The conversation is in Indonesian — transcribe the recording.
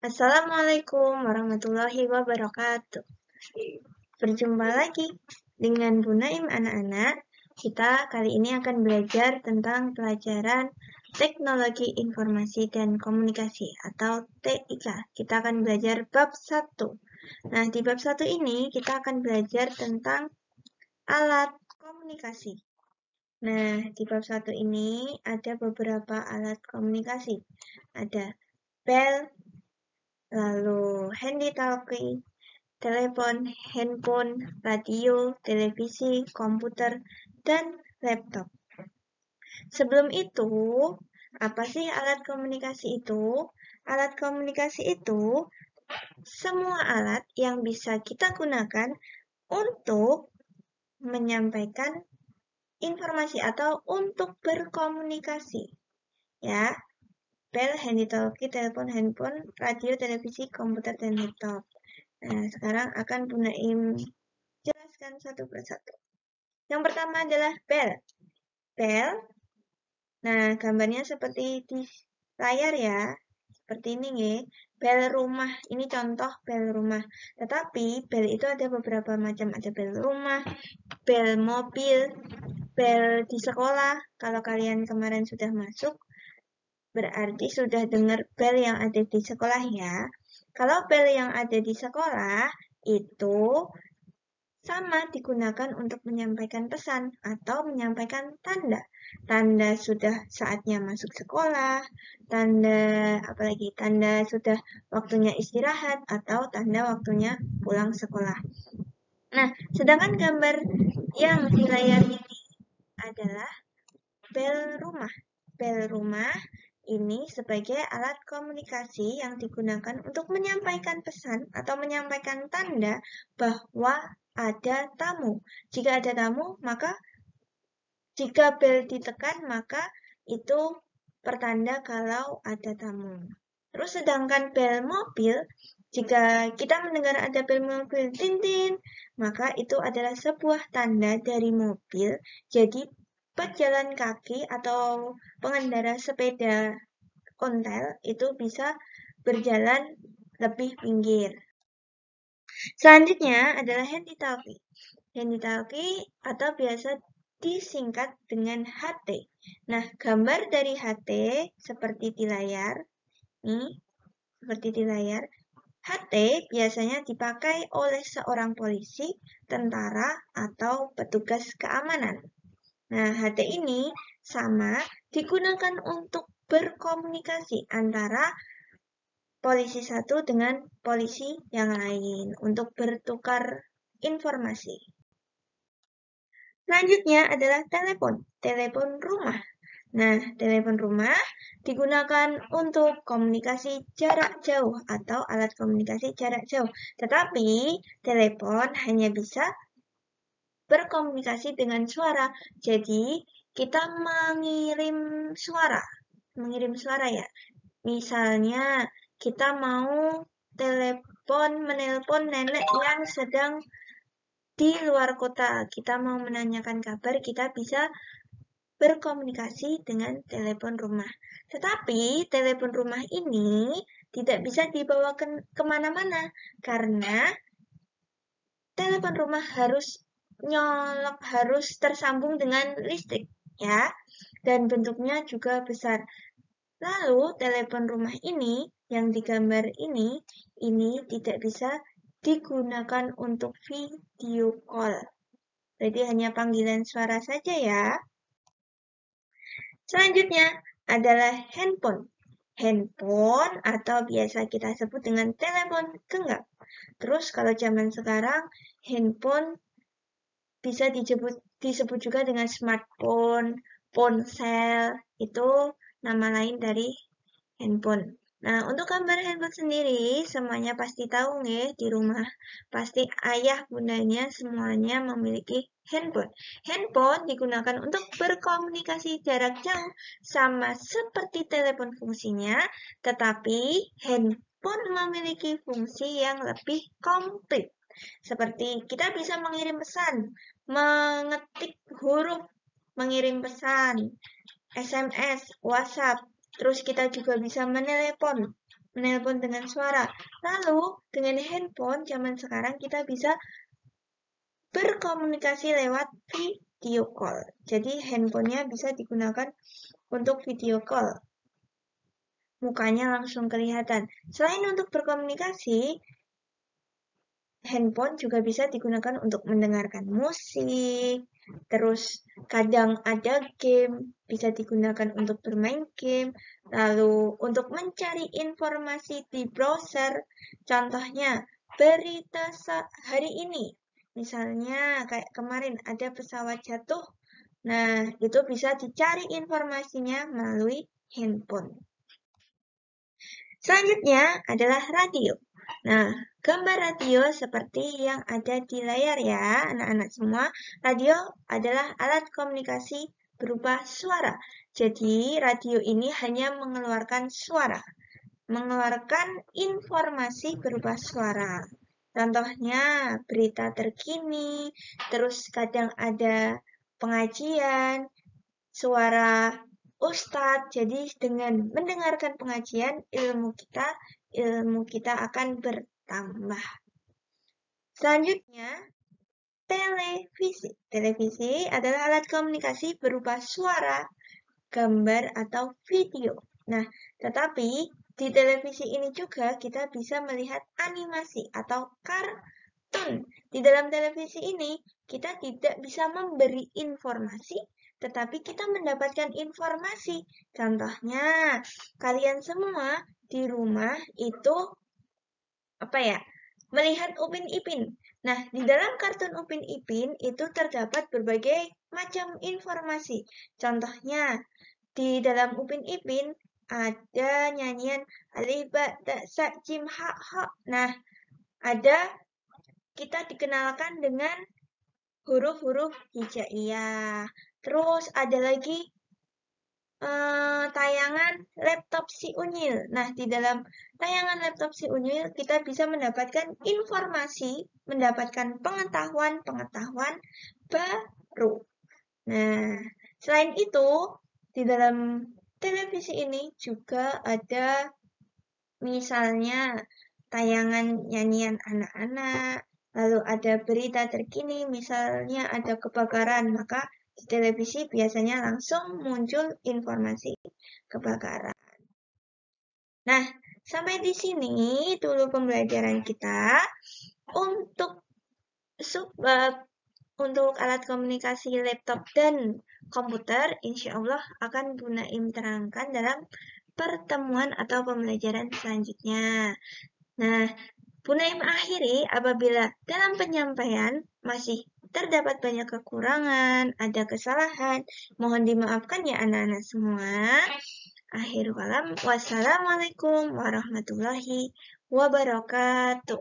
Assalamualaikum warahmatullahi wabarakatuh. Berjumpa lagi dengan Bu Naim anak-anak. Kita kali ini akan belajar tentang pelajaran Teknologi Informasi dan Komunikasi atau TIK. Kita akan belajar bab 1. Nah, di bab 1 ini kita akan belajar tentang alat komunikasi. Nah, di bab 1 ini ada beberapa alat komunikasi. Ada bel, lalu handy-talkie, telepon, handphone, radio, televisi, komputer, dan laptop. Sebelum itu, apa sih alat komunikasi itu? Alat komunikasi itu semua alat yang bisa kita gunakan untuk menyampaikan informasi atau untuk berkomunikasi. Ya, bel, handy-talkie, telepon, handphone, radio, televisi, komputer, dan laptop. Nah, sekarang akan Bu Naim jelaskan satu persatu. Yang pertama adalah bel. Bel, nah gambarnya seperti di layar ya. Seperti ini ya. Bel rumah, ini contoh bel rumah. Tetapi bel itu ada beberapa macam. Ada bel rumah, bel mobil, bel di sekolah. Kalau kalian kemarin sudah masuk, berarti sudah dengar bel yang ada di sekolah ya. Kalau bel yang ada di sekolah itu sama digunakan untuk menyampaikan pesan atau menyampaikan tanda. Tanda sudah saatnya masuk sekolah, tanda apalagi tanda sudah waktunya istirahat atau tanda waktunya pulang sekolah. Nah, sedangkan gambar yang di layar ini adalah bel rumah. Bel rumah ini sebagai alat komunikasi yang digunakan untuk menyampaikan pesan atau menyampaikan tanda bahwa ada tamu. Jika ada tamu, maka jika bel ditekan, maka itu pertanda kalau ada tamu. Terus sedangkan bel mobil, jika kita mendengar ada bel mobil tintin, maka itu adalah sebuah tanda dari mobil. Jadi pejalan kaki atau pengendara sepeda ontel itu bisa berjalan lebih pinggir. Selanjutnya adalah handy-talkie. Handy-talkie atau biasa disingkat dengan HT. Nah, gambar dari HT seperti di layar. Nih, seperti di layar. HT biasanya dipakai oleh seorang polisi, tentara, atau petugas keamanan. Nah, HT ini sama digunakan untuk berkomunikasi antara polisi satu dengan polisi yang lain untuk bertukar informasi. Selanjutnya adalah telepon, telepon rumah. Nah, telepon rumah digunakan untuk komunikasi jarak jauh atau alat komunikasi jarak jauh. Tetapi, telepon hanya bisa berkomunikasi dengan suara. Jadi, kita mengirim suara ya. Misalnya, kita mau menelpon nenek yang sedang di luar kota. Kita mau menanyakan kabar, kita bisa berkomunikasi dengan telepon rumah. Tetapi, telepon rumah ini tidak bisa dibawa kemana-mana, karena telepon rumah harus nyolok, harus tersambung dengan listrik, ya. Dan bentuknya juga besar. Lalu, telepon rumah ini, yang digambar ini tidak bisa digunakan untuk video call. Jadi hanya panggilan suara saja ya. Selanjutnya adalah handphone. Handphone atau biasa kita sebut dengan telepon genggam. Terus kalau zaman sekarang, handphone bisa disebut juga dengan smartphone, ponsel, itu nama lain dari handphone. Nah, untuk gambar handphone sendiri, semuanya pasti tahu nih di rumah. Pasti ayah bundanya semuanya memiliki handphone. Handphone digunakan untuk berkomunikasi jarak jauh sama seperti telepon fungsinya, tetapi handphone memiliki fungsi yang lebih komplit. Seperti kita bisa mengirim pesan, mengetik huruf, mengirim pesan, SMS, WhatsApp, terus kita juga bisa menelepon. menelpon dengan suara. Lalu, dengan handphone zaman sekarang kita bisa berkomunikasi lewat video call. Jadi, handphonenya bisa digunakan untuk video call. Mukanya langsung kelihatan. Selain untuk berkomunikasi, handphone juga bisa digunakan untuk mendengarkan musik, terus kadang ada game, bisa digunakan untuk bermain game, lalu untuk mencari informasi di browser, contohnya berita hari ini. Misalnya kayak kemarin ada pesawat jatuh, nah itu bisa dicari informasinya melalui handphone. Selanjutnya adalah radio. Nah, gambar radio seperti yang ada di layar ya, anak-anak semua. Radio adalah alat komunikasi berupa suara. Jadi, radio ini hanya mengeluarkan suara, mengeluarkan informasi berupa suara. Contohnya, berita terkini, terus kadang ada pengajian, suara Ustadz. Jadi dengan mendengarkan pengajian, ilmu kita akan bertambah. Selanjutnya, televisi. Televisi adalah alat komunikasi berupa suara, gambar, atau video. Nah, tetapi di televisi ini juga kita bisa melihat animasi atau kartun. Di dalam televisi ini, kita tidak bisa memberi informasi, tetapi kita mendapatkan informasi. Contohnya, kalian semua di rumah itu melihat Upin Ipin. Nah, di dalam kartun Upin Ipin itu terdapat berbagai macam informasi. Contohnya, di dalam Upin Ipin ada nyanyian alif ba ta sa jim ha ha. Nah, kita dikenalkan dengan huruf-huruf hijaiyah. Terus ada lagi tayangan laptop si Unyil. Nah, di dalam tayangan laptop si Unyil kita bisa mendapatkan informasi, mendapatkan pengetahuan baru. Nah, selain itu, di dalam televisi ini juga ada misalnya tayangan nyanyian anak-anak, lalu ada berita terkini, misalnya ada kebakaran, maka di televisi biasanya langsung muncul informasi kebakaran. Nah, sampai di sini dulu pembelajaran kita. Untuk alat komunikasi laptop dan komputer, insya Allah akan Bu Naim terangkan dalam pertemuan atau pembelajaran selanjutnya. Nah, Bu Naim akhiri apabila dalam penyampaian masih terdapat banyak kekurangan, ada kesalahan, mohon dimaafkan ya anak-anak semua. Akhirul kalam, wassalamualaikum warahmatullahi wabarakatuh.